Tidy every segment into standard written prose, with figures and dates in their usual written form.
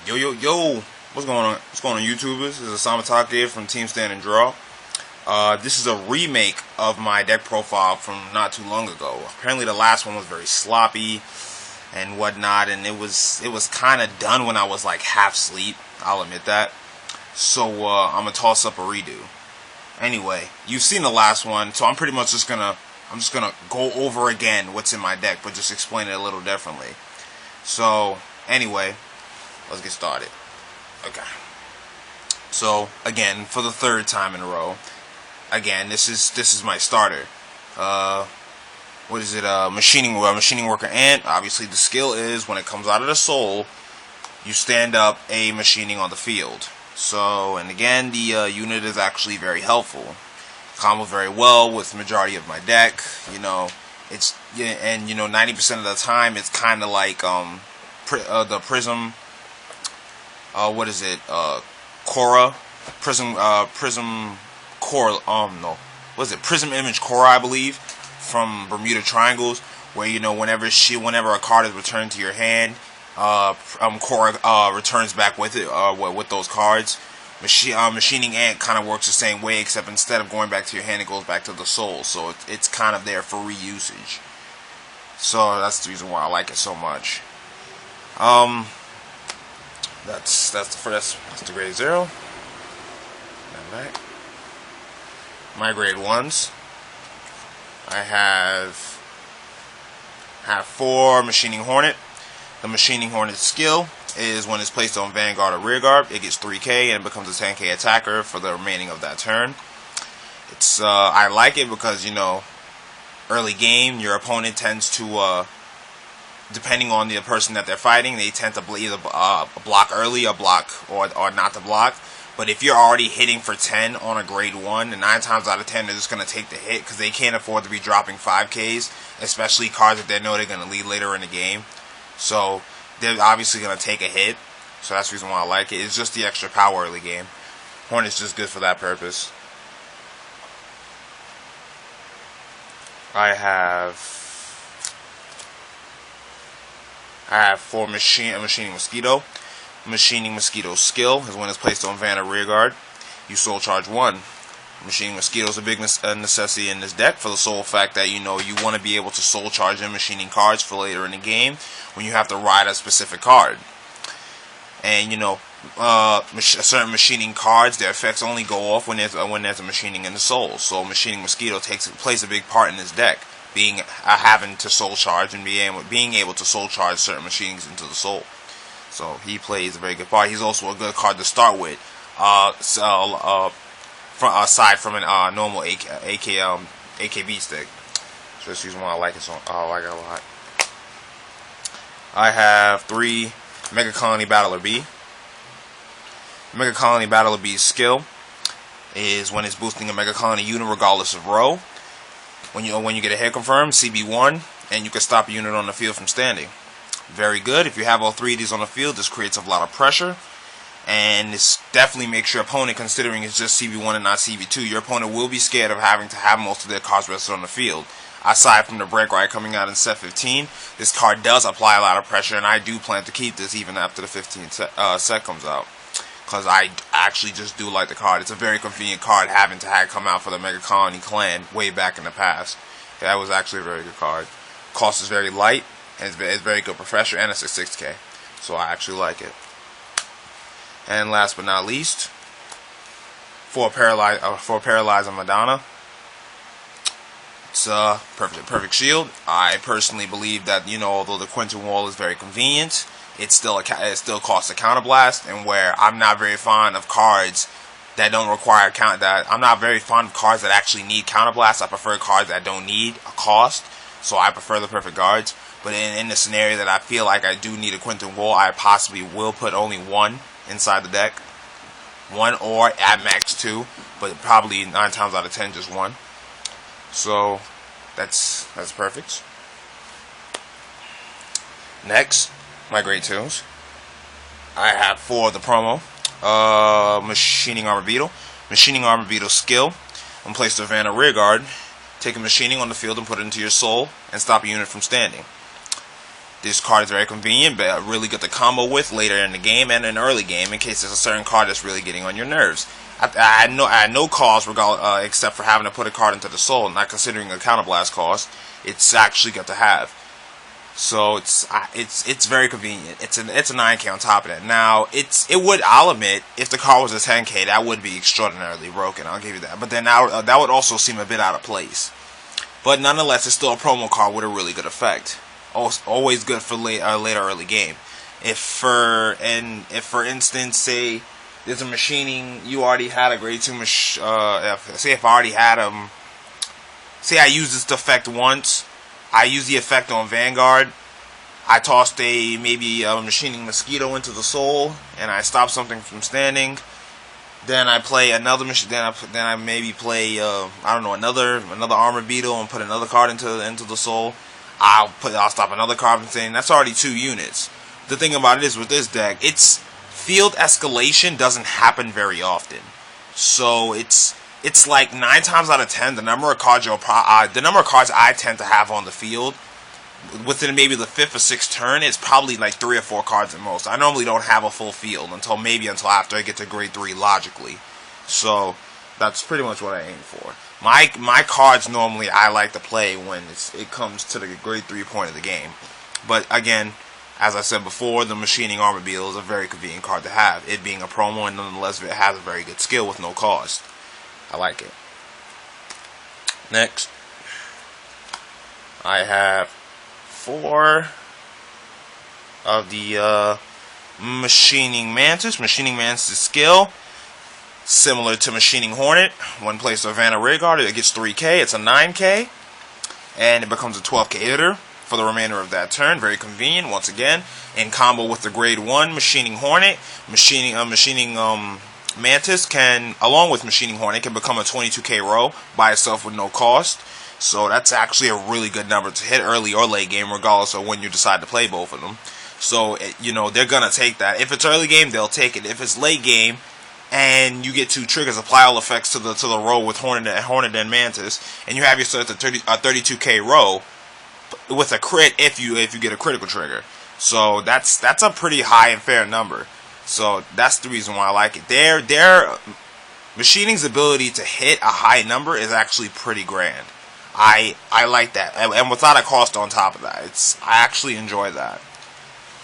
Yo, what's going on? What's going on, YouTubers? This is Asama Taka here from Team Stand and Draw. This is a remake of my deck profile from not too long ago. Apparently, the last one was very sloppy and whatnot, and it was kind of done when I was like half asleep. I'll admit that. So I'm gonna toss up a redo. Anyway, you've seen the last one, so I'm pretty much just gonna go over again what's in my deck, but just explain it a little differently. So anyway, let's get started. Okay. So again, for the third time in a row, again, this is my starter. What is it? Machining worker ant. Obviously, the skill is when it comes out of the soul, you stand up a machining on the field. So, and again, the unit is actually very helpful. Combo very well with the majority of my deck. You know, it's 90% of the time it's kind of like the prism. What is it? Cora, prism core. No, what is it? Prism image Cora, I believe, from Bermuda Triangles, where whenever a card is returned to your hand, Cora returns back with it, with those cards. Machining Ant kind of works the same way, except instead of going back to your hand, it goes back to the soul. So it's kind of there for reusage. So that's the reason why I like it so much. That's the grade 0. Back. My grade 1s. I have 4 Machining Hornet. The Machining Hornet skill is when it's placed on Vanguard or Rearguard, it gets 3k and becomes a 10k attacker for the remaining of that turn. It's I like it because early game your opponent tends to depending on the person that they're fighting, they tend to either block early or block or not to block. But if you're already hitting for 10 on a grade 1, and 9 times out of 10 they're just going to take the hit because they can't afford to be dropping 5Ks, especially cards that they know they're going to lead later in the game. So they're obviously going to take a hit. So that's the reason why I like it. It's just the extra power early game. Hornet's just good for that purpose. I have 4 Machining Mosquito. Machining Mosquito skill is when it's placed on Van or Rearguard. You soul charge 1. Machining Mosquito is a big necessity in this deck for the sole fact that you want to be able to soul charge in machining cards for later in the game when you have to ride a specific card. And certain machining cards, their effects only go off when there's a machining in the soul. So Machining Mosquito plays a big part in this deck, being having to soul charge and being able to soul charge certain machinings into the soul. So he plays a very good part. He's also a good card to start with. Aside from a normal AKB stick. So this is why I like it I like it a lot. I have 3 Megacolony Battler B. Megacolony Battler B's skill is when it's boosting a Megacolony unit regardless of row. When you get a hit confirmed, CB1, and you can stop a unit on the field from standing. Very good. If you have all 3 of these on the field, this creates a lot of pressure. And this definitely makes your opponent, considering it's just CB1 and not CB2, your opponent will be scared of having to have most of their cards rested on the field. Aside from the Break Ride coming out in set 15, this card does apply a lot of pressure, and I do plan to keep this even after the 15th set comes out. Because I actually just do like the card. It's a very convenient card having to have come out for the Megacolony clan way back in the past. That was actually a very good card. Cost is very light, and it's very good professor, and it's a 6k. So I actually like it. And last but not least, for Paralyze on Madonna. It's a perfect shield. I personally believe that although the Quentin Wall is very convenient, it still costs a counterblast, and where I'm not very fond of cards that don't require I'm not very fond of cards that actually need counterblast. I prefer cards that don't need a cost, so I prefer the perfect guards. But in the scenario that I feel like I do need a Quentin Wall, I possibly will put only 1 inside the deck. 1 or at max 2, but probably 9 times out of 10 just 1. So that's perfect. Next, my grade 2s. I have 4 of the promo. Machining Armor Beetle. Machining Armor Beetle skill. When placed on Van or Rearguard, take a machining on the field and put it into your soul and stop a unit from standing. This card is very convenient, but really good to combo with later in the game and in early game in case there's a certain card that's really getting on your nerves. I had no cost except for having to put a card into the soul, not considering a counterblast cost. It's actually good to have. So it's very convenient. It's a 9K on top of that. Now I'll admit, if the card was a 10K, that would be extraordinarily broken. I'll give you that. But then that would also seem a bit out of place. But nonetheless, it's still a promo card with a really good effect. Always good for later early game. If for instance, say there's a machining, you already had a grade 2 say if I already had say I used this effect once, I used the effect on Vanguard, I tossed maybe a machining mosquito into the soul, and I stopped something from standing. Then I play another machine. Then I maybe play another armor beetle and put another card into the soul. I'll stop another card from standing. That's already 2 units. The thing about it is with this deck, its field escalation doesn't happen very often. So it's like 9 times out of 10 the number of cards I tend to have on the field within maybe the 5th or 6th turn is probably like 3 or 4 cards at most. I normally don't have a full field until after I get to grade 3 logically. So that's pretty much what I aim for. My cards normally I like to play when it comes to the grade 3 point of the game. But again, as I said before, the machining armor beetle is a very convenient card to have. It being a promo, and nonetheless it has a very good skill with no cost. I like it. Next, I have 4 of the machining Mantis. Machining Mantis' skill, similar to machining Hornet. When placed with Vanna Rayguard, it gets 3K. It's a 9K, and it becomes a 12K hitter for the remainder of that turn. Very convenient. Once again, in combo with the grade 1 machining Hornet, machining Mantis along with machining Hornet, can become a 22K row by itself with no cost. So that's actually a really good number to hit early or late game, regardless of when you decide to play both of them. So they're gonna take that. If it's early game, they'll take it. If it's late game and you get 2 triggers, apply all effects to the row with Hornet and Mantis, and you have yourself a 32K row with a crit if you get a critical trigger. So that's a pretty high and fair number. So that's the reason why I like it. Their machining's ability to hit a high number is actually pretty grand. I like that, and without a cost on top of that, I actually enjoy that.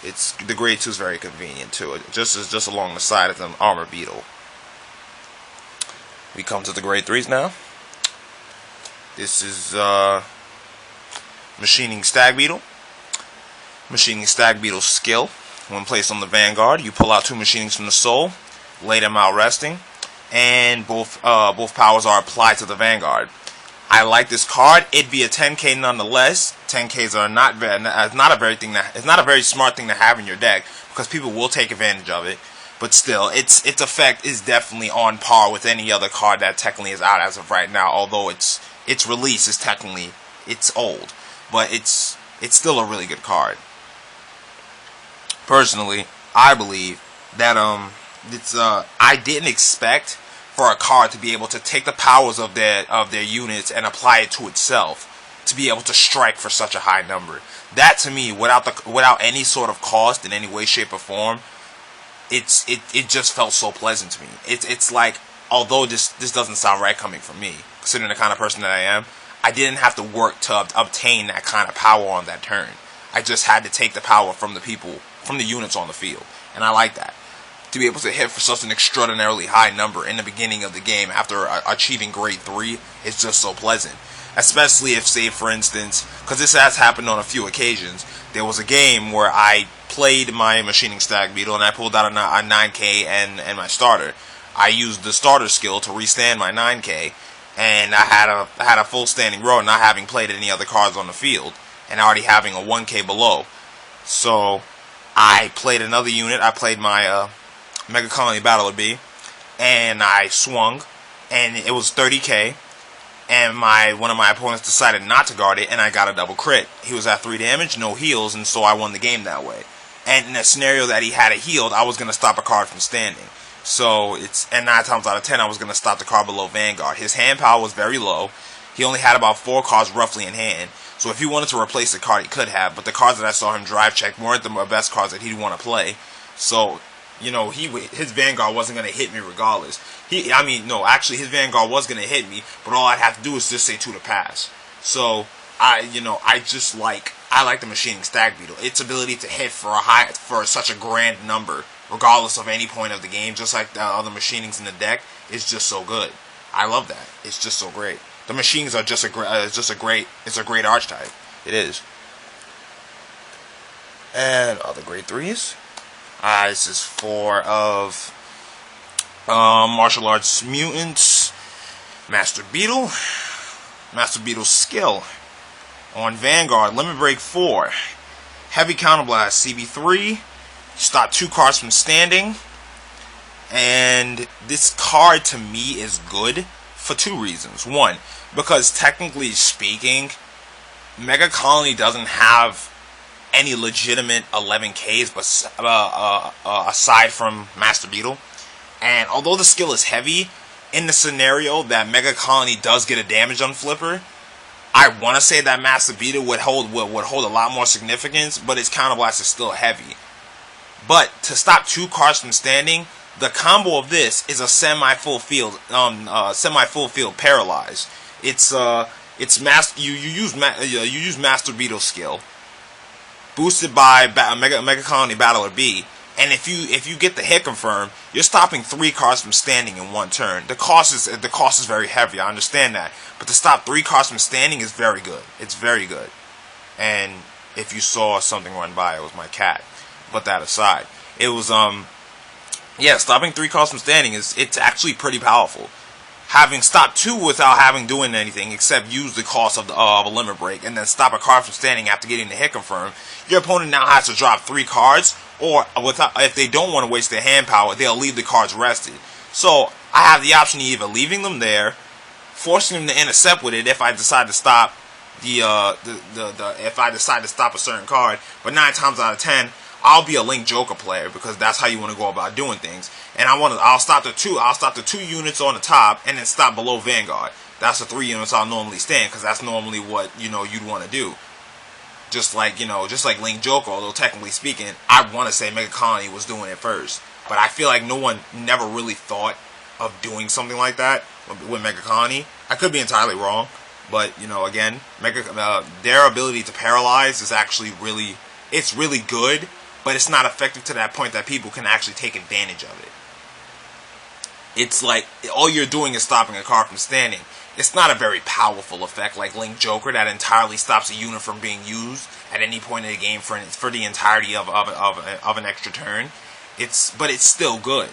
The grade 2 is very convenient too. Just along the side of the armor beetle. We come to the grade 3s now. This is machining Stag Beetle. Machining Stag Beetle's skill: when placed on the Vanguard, you pull out 2 machinings from the soul, lay them out resting, and both powers are applied to the Vanguard. I like this card. It'd be a 10K nonetheless. 10Ks are it's not a very smart thing to have in your deck because people will take advantage of it. But still, its effect is definitely on par with any other card that technically is out as of right now. Although its release is technically old, but it's still a really good card. Personally, I believe that I didn't expect for a card to be able to take the powers of their units and apply it to itself to be able to strike for such a high number. That to me, without any sort of cost in any way, shape, or form, it just felt so pleasant to me. It's like, although this doesn't sound right coming from me, considering the kind of person that I am, I didn't have to work to obtain that kind of power on that turn. I just had to take the power from the units on the field, and I like that. To be able to hit for such an extraordinarily high number in the beginning of the game after achieving grade 3 is just so pleasant. Especially if, say for instance, because this has happened on a few occasions, there was a game where I played my machining Stag Beetle and I pulled out a 9K and my starter. I used the starter skill to restand my 9K, and I had a full standing row, not having played any other cards on the field, and already having a 1K below. So I played another unit. I played my Megacolony Battler B, and I swung, and it was 30K, and one of my opponents decided not to guard it, and I got a double crit. He was at 3 damage, no heals, and so I won the game that way. And in a scenario that he had it healed, I was going to stop a card from standing. So and 9 times out of 10, I was going to stop the card below Vanguard. His hand power was very low. he only had about 4 cards roughly in hand. So if he wanted to replace the card, he could have. But the cards that I saw him drive check weren't the best cards that he'd want to play. So, you know, his Vanguard wasn't going to hit me regardless. Actually, his Vanguard was going to hit me, but all I'd have to do is just say 2 to pass. So, I like the Machining Stag Beetle. Its ability to hit for such a grand number, regardless of any point of the game, just like the other machinings in the deck, is just so good. I love that. It's just so great. The machines are it's a great archetype. It is. And other grade 3s. This is 4 of Martial Arts Mutants. Master Beetle. Master Beetle's skill. On Vanguard, Limit Break 4. Heavy Counterblast, CB3. Stop 2 cards from standing. And this card to me is good for 2 reasons. 1, because technically speaking, Megacolony doesn't have any legitimate 11Ks aside from Master Beetle. And although the skill is heavy, in the scenario that Megacolony does get a damage on Flipper, I want to say that Master Beetle would hold a lot more significance, but its Counterblast is still heavy. But to stop 2 cards from standing, the combo of this is a semi-full field paralyze. You use Master Beetle's skill, boosted by Megacolony Battler B, and if you get the hit confirm, you're stopping 3 cards from standing in 1 turn. The cost is very heavy. I understand that, but to stop 3 cards from standing is very good. It's very good. And if you saw something run by, it was my cat. Put that aside, it was stopping 3 cards from standing it's actually pretty powerful. Having stopped 2 without doing anything except use the cost of a limit break, and then stop a card from standing after getting the hit confirm, your opponent now has to drop 3 cards, or if they don't want to waste their hand power, they'll leave the cards rested. So I have the option of either leaving them there, forcing them to intercept with it if I decide to stop if I decide to stop a certain card. But 9 times out of 10, I'll be a Link Joker player because that's how you want to go about doing things. And I'll stop the 2 units on the top and then stop below Vanguard. That's the 3 units I'll normally stand because that's normally what you'd want to do. Just like Link Joker, although technically speaking, I want to say Megacolony was doing it first. But I feel like no one never really thought of doing something like that with Megacolony. I could be entirely wrong, but again, their ability to paralyze is actually really good. But it's not effective to that point that people can actually take advantage of it. It's like all you're doing is stopping a card from standing. It's not a very powerful effect like Link Joker that entirely stops a unit from being used at any point in the game for the entirety of an extra turn. But it's still good.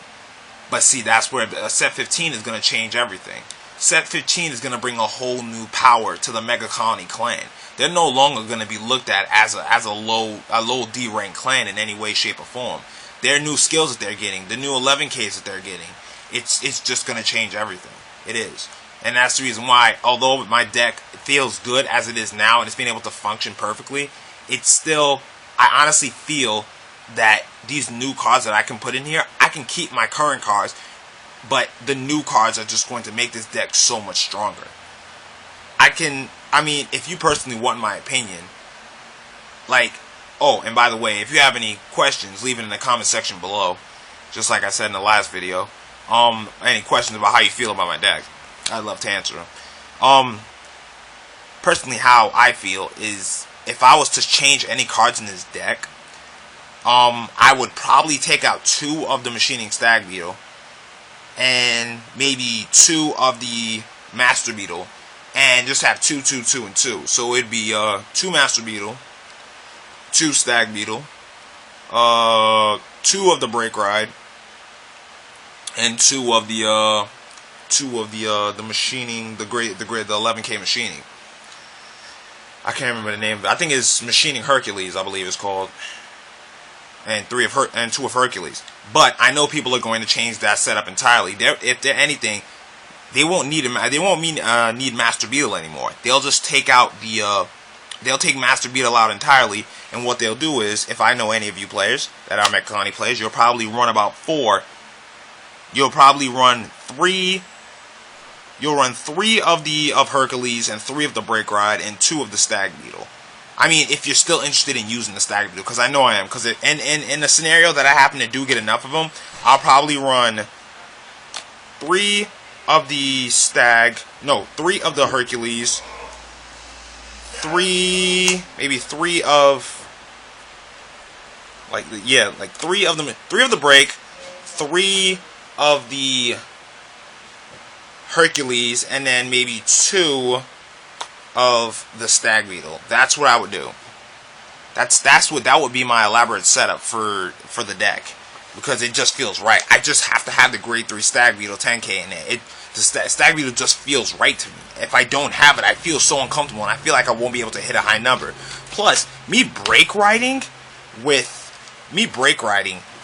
But see, that's where set 15 is going to change everything. Set 15 is going to bring a whole new power to the Megacolony clan. They're no longer going to be looked at as a low D rank clan in any way, shape, or form. Their new skills that they're getting, the new 11Ks that they're getting, it's just going to change everything. It is. And that's the reason why, although my deck feels good as it is now and it's been able to function perfectly, I honestly feel that these new cards that I can put in here, I can keep my current cards, but the new cards are just going to make this deck so much stronger. If you personally want my opinion, and by the way, if you have any questions, leave it in the comment section below. Just like I said in the last video. Any questions about how you feel about my deck, I'd love to answer them. Personally, how I feel is, if I was to change any cards in this deck, I would probably take out 2 of the Machining Stag Beetle, and maybe 2 of the Master Beetle, and just have 2, 2, 2, and 2. So it'd be 2 Master Beetle, 2 Stag Beetle, 2 of the Break Ride, and 2 of the machining, the 11K machining. I can't remember the name of it. I think it's Machining Hercules, I believe it's called, and 2 of Hercules. But I know people are going to change that setup entirely. If they're anything, they won't need need Master Beetle anymore. They'll just take out they'll take Master Beetle out entirely, and what they'll do is, if I know any of you players that are Megacolony players, you'll probably run about 4. You'll probably run 3 you'll run 3 of Hercules and 3 of the Break Ride and 2 of the Stag Beetle. I mean, if you're still interested in using the Stag Beetle, because I know I am, because in the scenario that I happen to do get enough of them, I'll probably run 3 of the Stag, no, 3 of the Hercules, 3 of, like 3 of them, 3 of the Break, 3 of the Hercules, and then maybe 2 of the Stag Beetle. That's what I would do. That would be my elaborate setup for the deck, because it just feels right. I just have to have the grade 3 Stag Beetle 10k in it. The Stag Beetle just feels right to me. If I don't have it, I feel so uncomfortable, and I feel like I won't be able to hit a high number. Plus, me break riding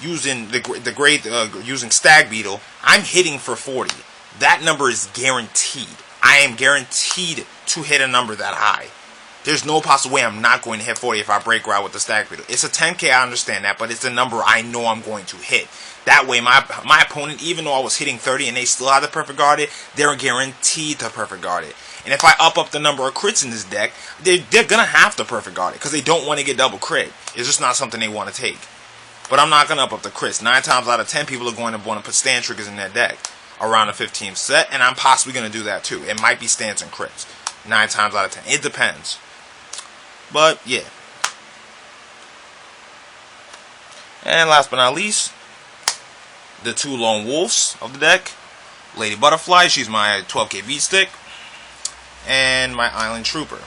using using Stag Beetle, I'm hitting for 40. That number is guaranteed. I am guaranteed to hit a number that high. There's no possible way I'm not going to hit 40 if I break ride with the Stag Beetle. It's a 10k, I understand that, but it's a number I know I'm going to hit. That way, my opponent, even though I was hitting 30 and they still have the perfect guard it, they're guaranteed to perfect guard it. And if I up the number of crits in this deck, they're going to have to perfect guard it, because they don't want to get double crit. It's just not something they want to take. But I'm not going to up the crits. 9 times out of 10, people are going to want to put stand triggers in their deck around the 15th set, and I'm possibly going to do that too. It might be stands and crits 9 times out of 10. It depends. But yeah. And last but not least, the 2 lone wolves of the deck. Lady Butterfly, she's my 12k beat stick, and my Island Trooper.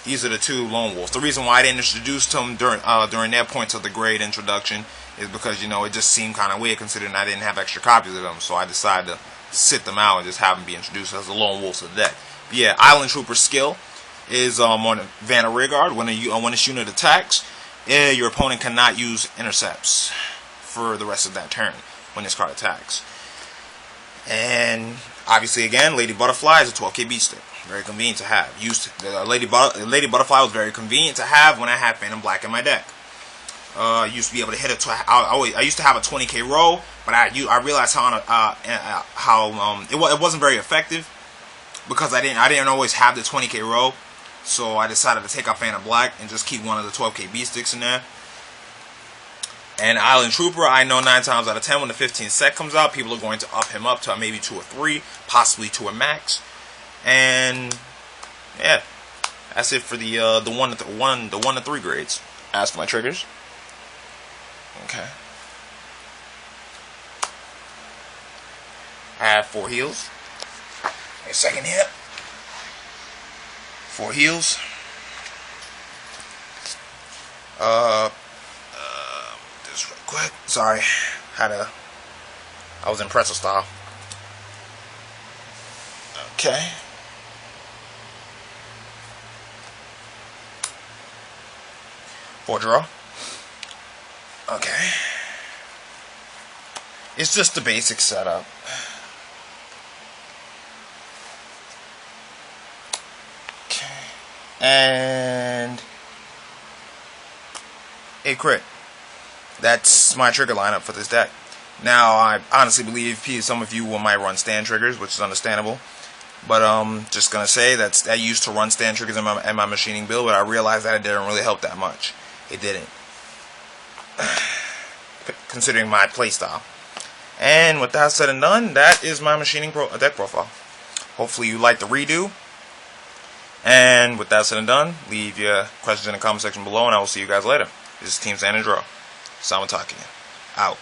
These are the 2 lone wolves. The reason why I didn't introduce them during their points of the grade introduction is because, it just seemed kind of weird considering I didn't have extra copies of them. So I decided to sit them out and just have them be introduced as the lone wolves of the deck. But yeah, Island Trooper skill is on Vanna Rearguard. When this unit attacks, your opponent cannot use intercepts for the rest of that turn when this card attacks. And obviously, again, Lady Butterfly is a 12k beat stick. Very convenient to have. Lady Butterfly was very convenient to have when I had Phantom Black in my deck. I used to be able to hit I used to have a 20k roll, but I realized it wasn't very effective, because I didn't always have the 20k roll. So I decided to take out Phantom Black and just keep one of the 12k beat sticks in there. And Island Trooper, I know 9 times out of 10 when the 15th set comes out, people are going to up him up to maybe 2 or 3, possibly to a max. And yeah, that's it for the 1 to 3 grades. As for my triggers, okay, I have 4 heals. A second hit. 4 heals. This real quick. Sorry, I was in pretzel style. Okay. For draw. Okay. It's just the basic setup. Okay. And a crit. That's my trigger lineup for this deck. Now, I honestly believe some of you might run stand triggers, which is understandable. But just gonna say that I used to run stand triggers in my machining build, but I realized that it didn't really help that much. It didn't, considering my playstyle. And with that said and done, that is my machining deck profile. Hopefully you like the redo. And with that said and done, leave your questions in the comment section below, and I will see you guys later. This is Team Stand and Draw. Asama Taka, out.